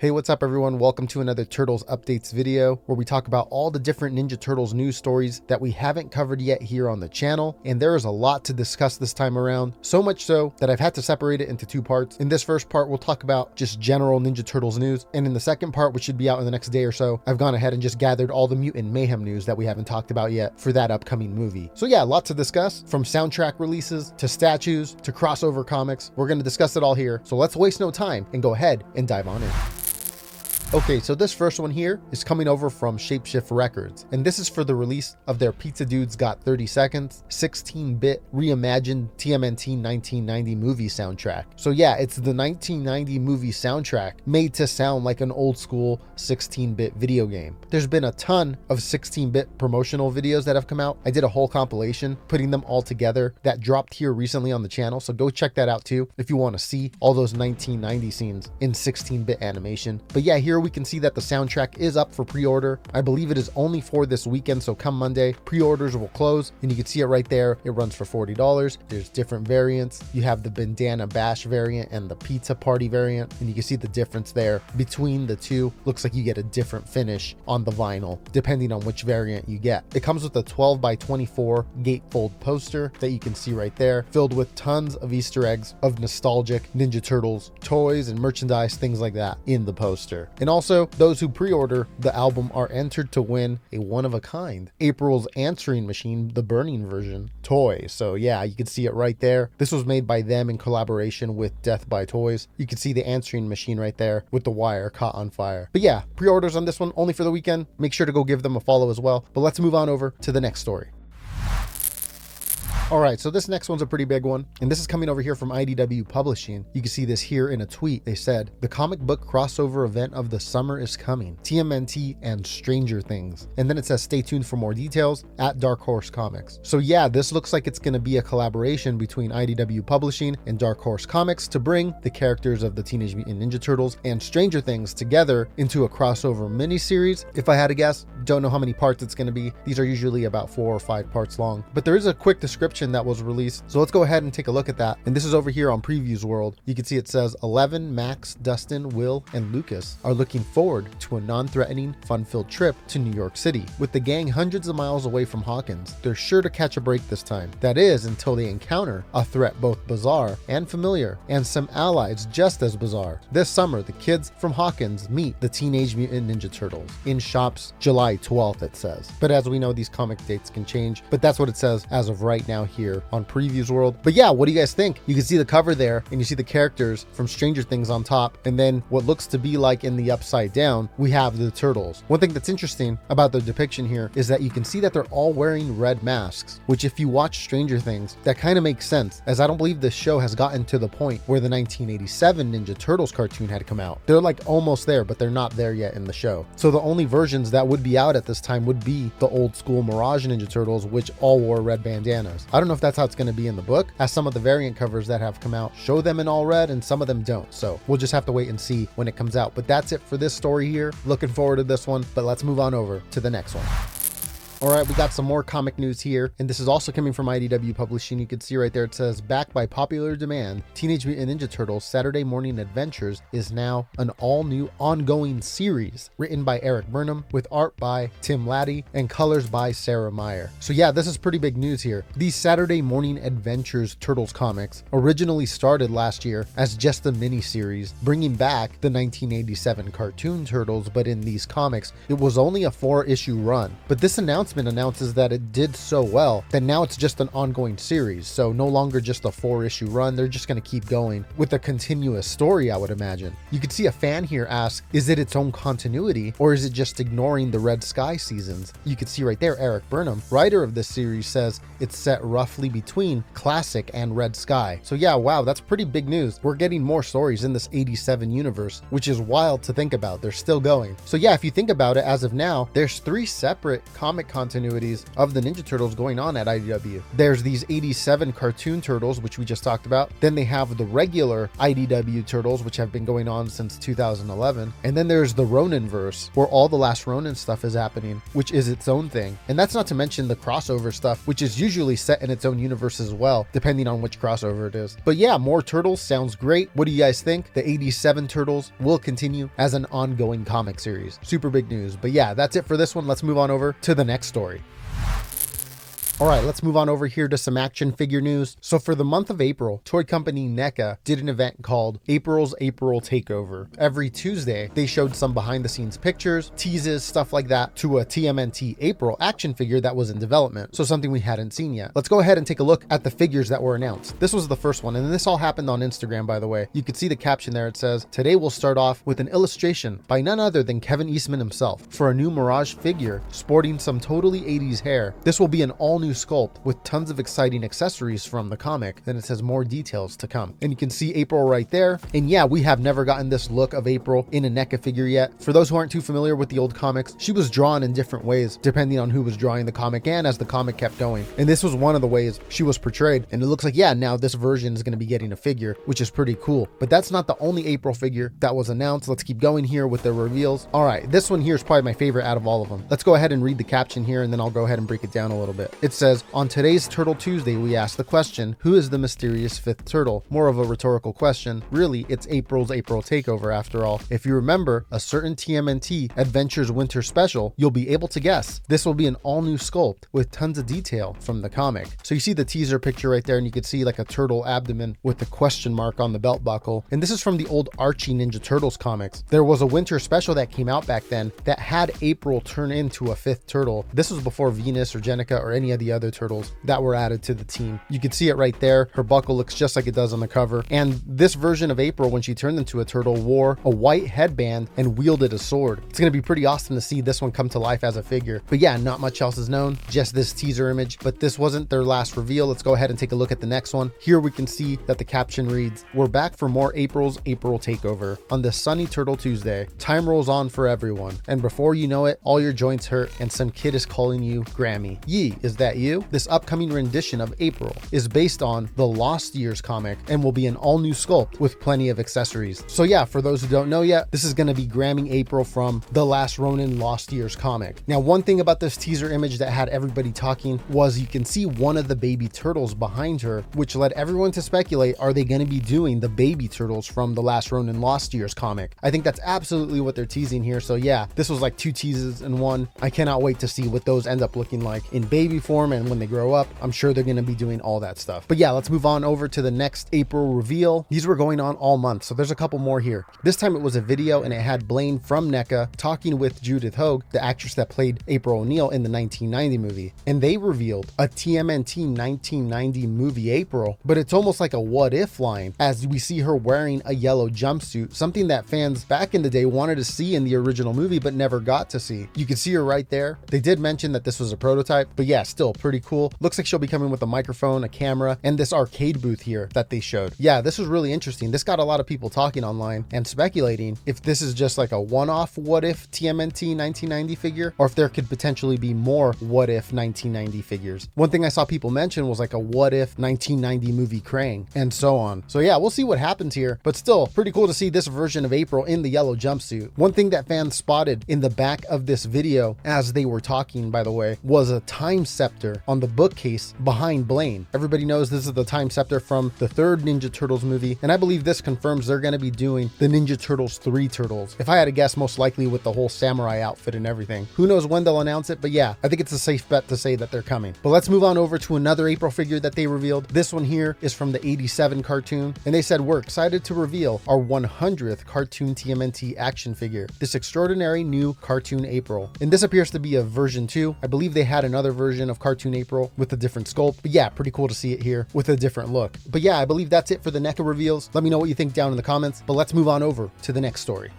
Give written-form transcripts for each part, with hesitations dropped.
Hey, what's up everyone? Welcome to another Turtles Updates video where we talk about all the different Ninja Turtles news stories that we haven't covered yet here on the channel. And there is a lot to discuss this time around, so much so that I've had to separate it into two parts. In this first part, we'll talk about just general Ninja Turtles news. And in the second part, which should be out in the next day or so, I've gone ahead and just gathered all the Mutant Mayhem news that we haven't talked about yet for that upcoming movie. So yeah, a lot to discuss, from soundtrack releases to statues to crossover comics. We're going to discuss it all here. So let's waste no time and go ahead and dive on in. Okay, so this first one here is coming over from Shapeshift Records, and this is for the release of their Pizza Dude's Got 30 Seconds 16-bit reimagined TMNT 1990 movie soundtrack. So yeah, it's the 1990 movie soundtrack made to sound like an old school 16-bit video game. There's been a ton of 16-bit promotional videos that have come out. I did a whole compilation putting them all together that dropped here recently on the channel, so go check that out too if you want to see all those 1990 scenes in 16-bit animation. But yeah, here we can see that the soundtrack is up for pre-order. I believe it is only for this weekend, so come Monday, pre-orders will close, and you can see it right there. It runs for $40. There's different variants. You have the Bandana Bash variant and the Pizza Party variant, and you can see the difference there between the two. Looks like you get a different finish on the vinyl depending on which variant you get. It comes with a 12 by 24 gatefold poster that you can see right there, filled with tons of Easter eggs of nostalgic Ninja Turtles toys and merchandise, things like that in the poster. And also, those who pre-order the album are entered to win a one-of-a-kind April's answering machine, the burning version toy. So yeah, you can see it right there. This was made by them in collaboration with Death by Toys. You can see the answering machine right there with the wire caught on fire. But yeah, pre-orders on this one only for the weekend. Make sure to go give them a follow as well. But let's move on over to the next story. All right, so this next one's a pretty big one, and this is coming over here from IDW Publishing. You can see this here in a tweet. They said, the comic book crossover event of the summer is coming. TMNT and Stranger Things. And then it says, stay tuned for more details at Dark Horse Comics. So yeah, this looks like it's going to be a collaboration between IDW Publishing and Dark Horse Comics to bring the characters of the Teenage Mutant Ninja Turtles and Stranger Things together into a crossover miniseries. If I had to guess, don't know how many parts it's going to be. These are usually about 4 or 5 parts long, but there is a quick description that was released, so let's go ahead and take a look at that. And this is over here on Previews World. You can see it says 11, Max, Dustin, Will, and Lucas are looking forward to a non-threatening, fun-filled trip to New York City. With the gang hundreds of miles away from Hawkins, they're sure to catch a break this time. That is, until they encounter a threat both bizarre and familiar, and some allies just as bizarre. This summer, the kids from Hawkins meet the Teenage Mutant Ninja Turtles in shops July 12th, it says. But as we know, these comic dates can change, but that's what it says as of right now here on Previews World. But yeah, what do you guys think? You can see the cover there, and you see the characters from Stranger Things on top, and then what looks to be like in the upside down, we have the Turtles. One thing that's interesting about the depiction here is that you can see that they're all wearing red masks, which if you watch Stranger Things, that kind of makes sense, as I don't believe this show has gotten to the point where the 1987 Ninja Turtles cartoon had come out. They're like almost there, but they're not there yet in the show. So the only versions that would be out at this time would be the old school Mirage Ninja Turtles, which all wore red bandanas. I don't know if that's how it's going to be in the book, as some of the variant covers that have come out show them in all red and some of them don't. So we'll just have to wait and see when it comes out. But that's it for this story here. Looking forward to this one, but let's move on over to the next one. All right, we got some more comic news here, and this is also coming from IDW Publishing. You can see right there, it says, backed by popular demand, Teenage Mutant Ninja Turtles Saturday Morning Adventures is now an all-new ongoing series written by Eric Burnham, with art by Tim Laddie and colors by Sarah Meyer. So yeah, this is pretty big news here. These Saturday Morning Adventures Turtles comics originally started last year as just a mini-series, bringing back the 1987 cartoon Turtles, but in these comics, it was only a 4-issue run. But this announcement announces that it did so well that now it's just an ongoing series, so no longer just a 4-issue run. They're just going to keep going with a continuous story, I would imagine. You could see a fan here ask, is it its own continuity, or is it just ignoring the Red Sky seasons? You could see right there, Eric Burnham, writer of this series, says it's set roughly between Classic and Red Sky. So yeah, wow, that's pretty big news. We're getting more stories in this 87 universe, which is wild to think about. They're still going. So yeah, if you think about it, as of now, there's 3 separate comic continuities of the Ninja Turtles going on at IDW. There's these 87 cartoon turtles, which we just talked about. Then they have the regular IDW turtles, which have been going on since 2011. And then there's the Ronin verse, where all the last Ronin stuff is happening, which is its own thing. And that's not to mention the crossover stuff, which is usually set in its own universe as well, depending on which crossover it is. But yeah, more turtles sounds great. What do you guys think? The 87 turtles will continue as an ongoing comic series. Super big news. But yeah, that's it for this one. Let's move on over to the next story. All right, let's move on over here to some action figure news. So for the month of April, toy company NECA did an event called April's April Takeover. Every Tuesday, they showed some behind the scenes pictures, teases, stuff like that to a TMNT April action figure that was in development. So something we hadn't seen yet. Let's go ahead and take a look at the figures that were announced. This was the first one, and this all happened on Instagram, by the way. You could see the caption there. It says, "Today we'll start off with an illustration by none other than Kevin Eastman himself for a new Mirage figure sporting some totally 80s hair. This will be an all-new sculpt with tons of exciting accessories from the comic." Then it says more details to come, and you can see April right there. And yeah, we have never gotten this look of April in a NECA figure yet. For those who aren't too familiar with the old comics, she was drawn in different ways depending on who was drawing the comic and as the comic kept going, and this was one of the ways she was portrayed. And it looks like, yeah, now this version is going to be getting a figure, which is pretty cool. But that's not the only April figure that was announced. Let's keep going here with the reveals. All right, this one here is probably my favorite out of all of them. Let's go ahead and read the caption here, and then I'll go ahead and break it down a little bit. It says, "On today's Turtle Tuesday, we ask the question, who is the mysterious fifth turtle?" More of a rhetorical question. Really, it's April's April Takeover after all. If you remember a certain TMNT Adventures Winter Special, you'll be able to guess. This will be an all-new sculpt with tons of detail from the comic. So you see the teaser picture right there, and you can see like a turtle abdomen with the question mark on the belt buckle. And this is from the old Archie Ninja Turtles comics. There was a winter special that came out back then that had April turn into a fifth turtle. This was before Venus or Jenica or any of the other turtles that were added to the team. You can see it right there. Her buckle looks just like it does on the cover. And this version of April, when she turned into a turtle, wore a white headband and wielded a sword. It's going to be pretty awesome to see this one come to life as a figure. But yeah, not much else is known, just this teaser image. But this wasn't their last reveal. Let's go ahead and take a look at the next one. Here we can see that the caption reads, "We're back for more April's April Takeover. On this sunny Turtle Tuesday, time rolls on for everyone. And before you know it, all your joints hurt and some kid is calling you Grammy. Yee, is that you?" This upcoming rendition of April is based on the Lost Years comic and will be an all-new sculpt with plenty of accessories. So yeah, for those who don't know yet, this is going to be Gramming April from the last Ronin Lost Years comic. Now, one thing about this teaser image that had everybody talking was you can see one of the baby turtles behind her, which led everyone to speculate, are they going to be doing the baby turtles from the last Ronin Lost Years comic? I think that's absolutely what they're teasing here. So yeah, this was like two teases in one. I cannot wait to see what those end up looking like in baby form, and when they grow up, I'm sure they're going to be doing all that stuff. But yeah, let's move on over to the next April reveal. These were going on all month, so there's a couple more here. This time it was a video, and it had Blaine from NECA talking with Judith Hogue, the actress that played April O'Neil in the 1990 movie. And they revealed a TMNT 1990 movie April, but it's almost like a what if line, as we see her wearing a yellow jumpsuit, something that fans back in the day wanted to see in the original movie but never got to see. You can see her right there. They did mention that this was a prototype, but yeah, still pretty cool. Looks like she'll be coming with a microphone, a camera, and this arcade booth here that they showed. Yeah, this was really interesting. This got a lot of people talking online and speculating if this is just like a one-off what if TMNT 1990 figure, or if there could potentially be more what if 1990 figures. One thing I saw people mention was like a what if 1990 movie Krang, and so on. So yeah, we'll see what happens here, but still pretty cool to see this version of April in the yellow jumpsuit. One thing that fans spotted in the back of this video as they were talking, by the way, was a time scepter on the bookcase behind Blaine. Everybody knows this is the time scepter from the third Ninja Turtles movie, and I believe this confirms they're going to be doing the Ninja Turtles 3 Turtles. If I had to guess, most likely with the whole samurai outfit and everything. Who knows when they'll announce it, but yeah, I think it's a safe bet to say that they're coming. But let's move on over to another April figure that they revealed. This one here is from the 87 cartoon, and they said, "We're excited to reveal our 100th cartoon TMNT action figure, this extraordinary new cartoon April." And this appears to be a version 2. I believe they had another version of cartoon April with a different sculpt, but yeah, pretty cool to see it here with a different look. But yeah, I believe that's it for the NECA reveals. Let me know what you think down in the comments, but let's move on over to the next story.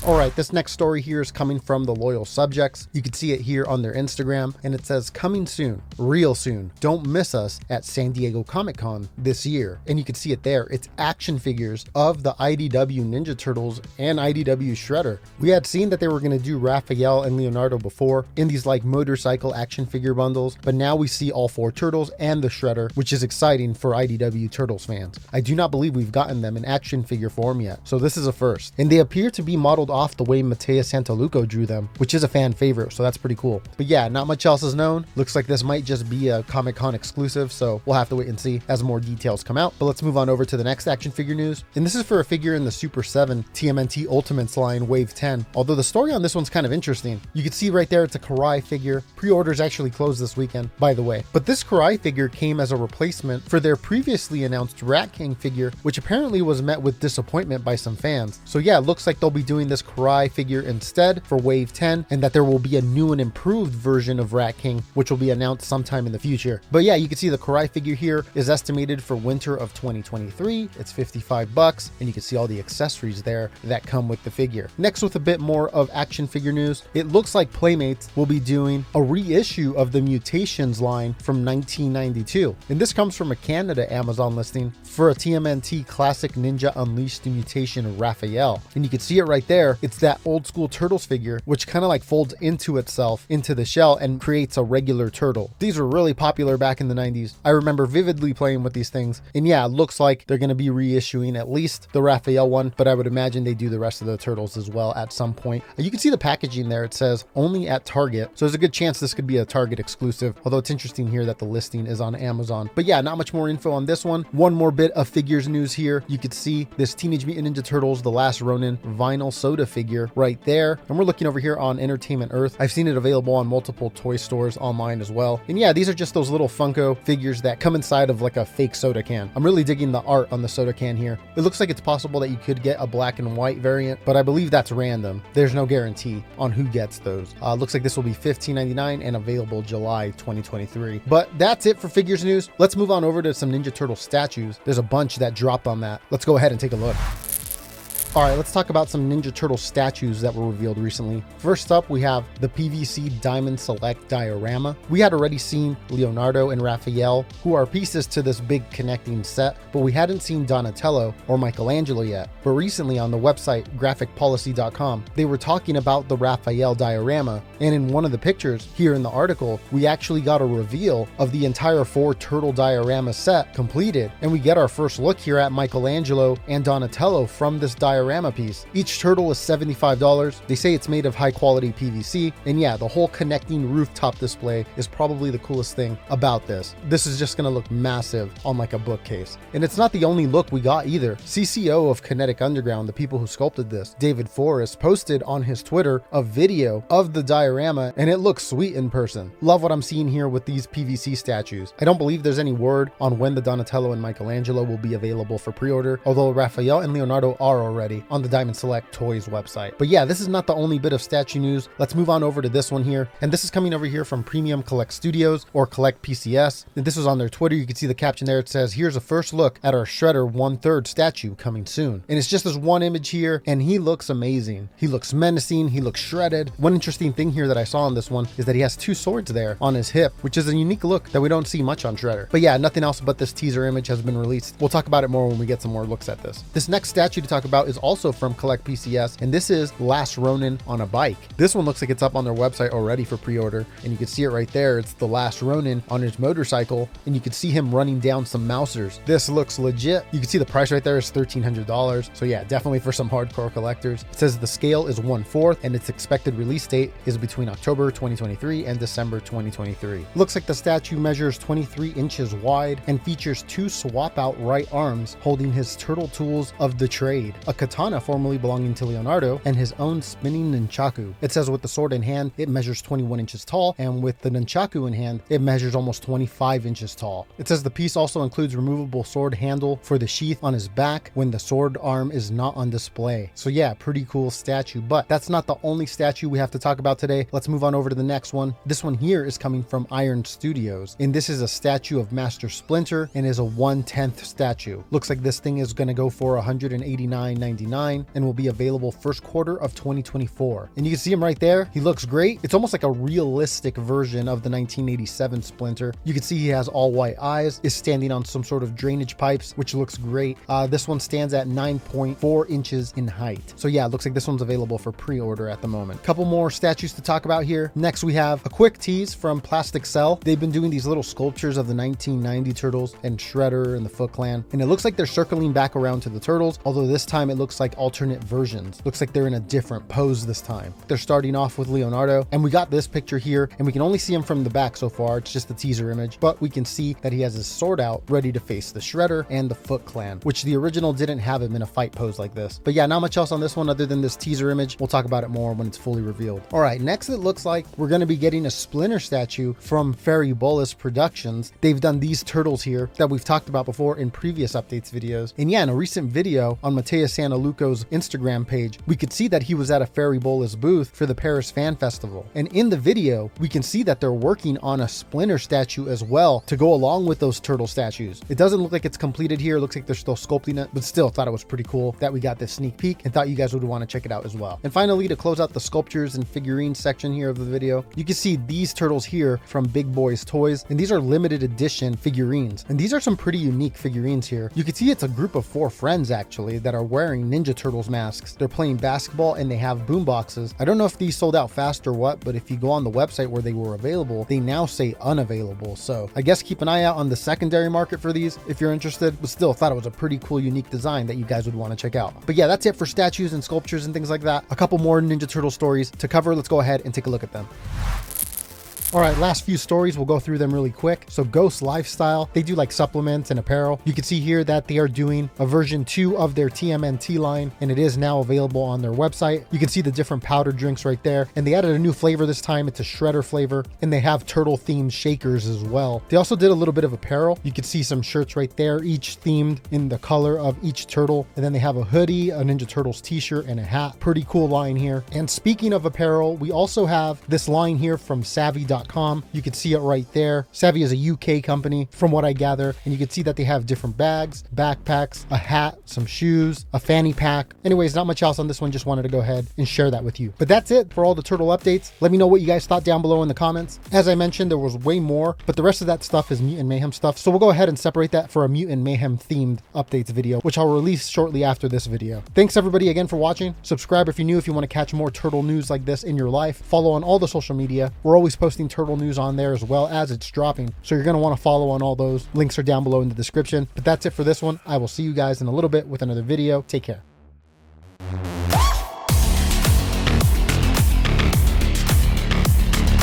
All right, this next story here is coming from the Loyal Subjects. You can see it here on their Instagram, and it says, coming soon, real soon. Don't miss us at San Diego Comic-Con this year. And you can see it there. It's action figures of the IDW Ninja Turtles and IDW Shredder. We had seen that they were going to do Raphael and Leonardo before in these like motorcycle action figure bundles, but now we see all 4 Turtles and the Shredder, which is exciting for IDW Turtles fans. I do not believe we've gotten them in action figure form yet, so this is a first. And they appear to be modeled off the way Matteo Santaluco drew them, which is a fan favorite, so that's pretty cool. But yeah, not much else is known. Looks like this might just be a Comic-Con exclusive, so we'll have to wait and see as more details come out. But let's move on over to the next action figure news. And this is for a figure in the Super 7 TMNT Ultimates line Wave 10. Although the story on this one's kind of interesting. You can see right there it's a Karai figure. Pre-orders actually closed this weekend, by the way. But this Karai figure came as a replacement for their previously announced Rat King figure, which apparently was met with disappointment by some fans. So yeah, it looks like they'll be doing this Karai figure instead for Wave 10, and that there will be a new and improved version of Rat King, which will be announced sometime in the future. But yeah, you can see the Karai figure here is estimated for winter of 2023. It's $55, and you can see all the accessories there that come with the figure. Next, with a bit more of action figure news, it looks like Playmates will be doing a reissue of the Mutations line from 1992. And this comes from a Canada Amazon listing for a TMNT Classic Ninja Unleashed Mutation Raphael. And you can see it right there. It's that old school Turtles figure, which kind of like folds into itself into the shell and creates a regular turtle. These were really popular back in the 90s. I remember vividly playing with these things. And yeah, it looks like they're going to be reissuing at least the Raphael one, but I would imagine they do the rest of the Turtles as well at some point. You can see the packaging there. It says only at Target. So there's a good chance this could be a Target exclusive, although it's interesting here that the listing is on Amazon. But yeah, not much more info on this one. One more bit of figures news here. You could see this Teenage Mutant Ninja Turtles The Last Ronin vinyl soda figure right there. And we're looking over here on Entertainment Earth. I've seen it available on multiple toy stores online as well. And yeah, these are just those little Funko figures that come inside of like a fake soda can. I'm really digging the art on the soda can here. It looks like it's possible that you could get a black and white variant, but I believe that's random. There's no guarantee on who gets those. Looks like this will be $15.99 and available July 2023. But that's it for figures news. Let's move on over to some Ninja Turtle statues. There's a bunch that dropped on that. Let's go ahead and take a look. All right, let's talk about some Ninja Turtle statues that were revealed recently. First up, we have the PVC Diamond Select diorama. We had already seen Leonardo and Raphael, who are pieces to this big connecting set, but we hadn't seen Donatello or Michelangelo yet. But recently on the website graphicpolicy.com, they were talking about the Raphael diorama, and in one of the pictures here in the article, we actually got a reveal of the entire 4 turtle diorama set completed, and we get our first look here at Michelangelo and Donatello from this diorama piece. Each turtle is $75. They say it's made of high quality PVC, and yeah, the whole connecting rooftop display is probably the coolest thing about this. This is just gonna look massive on like a bookcase. And it's not the only look we got either. CCO of Kinetic Underground, the people who sculpted this, David Forrest, posted on his Twitter a video of the diorama, and it looks sweet in person. Love what I'm seeing here with these PVC statues. I don't believe there's any word on when the Donatello and Michelangelo will be available for pre-order, although Raphael and Leonardo are already on the Diamond Select Toys website. But yeah, this is not the only bit of statue news. Let's move on over to this one here. And this is coming over here from Premium Collect Studios, or Collect PCS. And this was on their Twitter. You can see the caption there. It says, here's a first look at our Shredder 1/3 statue coming soon. And it's just this one image here, and he looks amazing. He looks menacing. He looks shredded. One interesting thing here that I saw on this one is that he has 2 swords there on his hip, which is a unique look that we don't see much on Shredder. But yeah, nothing else but this teaser image has been released. We'll talk about it more when we get some more looks at this. This next statue to talk about is also from Collect PCS, and this is Last Ronin on a bike. This one looks like it's up on their website already for pre-order, and you can see it right there. It's the Last Ronin on his motorcycle, and you can see him running down some mousers. This looks legit. You can see the price right there is $1,300. So yeah, definitely for some hardcore collectors. It says the scale is 1/4, and its expected release date is between October 2023 and December 2023. Looks like the statue measures 23 inches wide and features 2 swap out right arms holding his turtle tools of the trade, a katana formerly belonging to Leonardo, and his own spinning nunchaku. It says with the sword in hand, it measures 21 inches tall, and with the nunchaku in hand, it measures almost 25 inches tall. It says the piece also includes removable sword handle for the sheath on his back when the sword arm is not on display. So yeah, pretty cool statue, but that's not the only statue we have to talk about today. Let's move on over to the next one. This one here is coming from Iron Studios, and this is a statue of Master Splinter and is a 1/10 statue. Looks like this thing is going to go for $189.99 $19.99 and will be available first quarter of 2024. And you can see him right there. He looks great. It's almost like a realistic version of the 1987 Splinter. You can see he has all white eyes, is standing on some sort of drainage pipes, which looks great. This one stands at 9.4 inches in height. So yeah, it looks like this one's available for pre-order at the moment. Couple more statues to talk about here. Next, we have a quick tease from Plastic Cell. They've been doing these little sculptures of the 1990 Turtles and Shredder and the Foot Clan, and it looks like they're circling back around to the Turtles, although this time it looks like alternate versions. Looks like they're in a different pose this time. They're starting off with Leonardo, and we got this picture here, and we can only see him from the back so far. It's just a teaser image, but we can see that he has his sword out, ready to face the Shredder and the Foot Clan, which the original didn't have him in a fight pose like this. But yeah, not much else on this one other than this teaser image. We'll talk about it more when it's fully revealed. All right, next it looks like we're going to be getting a Splinter statue from Fairy Bolus Productions. They've done these turtles here that we've talked about before in previous updates videos. And yeah, in a recent video on Mateus Santaluco's Instagram page, we could see that he was at a Fairy Bolus booth for the Paris Fan Festival. And in the video, we can see that they're working on a Splinter statue as well to go along with those turtle statues. It doesn't look like it's completed here. It looks like they're still sculpting it, but still thought it was pretty cool that we got this sneak peek and thought you guys would want to check it out as well. And finally, to close out the sculptures and figurines section here of the video, you can see these turtles here from Big Boys Toys, and these are limited edition figurines. And these are some pretty unique figurines here. You can see it's a group of 4 friends actually that are wearing Ninja Turtles masks. They're playing basketball and they have boom boxes. I don't know if these sold out fast or what, but if you go on the website where they were available, they now say unavailable. So I guess keep an eye out on the secondary market for these if you're interested, but still thought it was a pretty cool, unique design that you guys would want to check out. But yeah, that's it for statues and sculptures and things like that. A couple more Ninja Turtle stories to cover. Let's go ahead and take a look at them. All right, last few stories, we'll go through them really quick. So Ghost Lifestyle, they do like supplements and apparel. You can see here that they are doing a version 2 of their TMNT line, and it is now available on their website. You can see the different powder drinks right there, and they added a new flavor this time. It's a Shredder flavor, and they have turtle themed shakers as well. They also did a little bit of apparel. You can see some shirts right there, each themed in the color of each turtle. And then they have a hoodie, a Ninja Turtles t-shirt, and a hat. Pretty cool line here. And speaking of apparel, we also have this line here from Savvy.com. You can see it right there. Savvy is a UK company from what I gather, and you can see that they have different bags, backpacks, a hat, some shoes, a fanny pack. Anyways, not much else on this one. Just wanted to go ahead and share that with you. But that's it for all the turtle updates. Let me know what you guys thought down below in the comments. As I mentioned, there was way more, but the rest of that stuff is Mutant Mayhem stuff. So we'll go ahead and separate that for a Mutant Mayhem themed updates video, which I'll release shortly after this video. Thanks everybody again for watching. Subscribe if you're new, if you want to catch more turtle news like this in your life. Follow on all the social media. We're always posting turtle news on there as well as it's dropping, so you're going to want to follow on all those. Links are down below in the description. But that's it for this one. I will see you guys in a little bit with another video. Take care.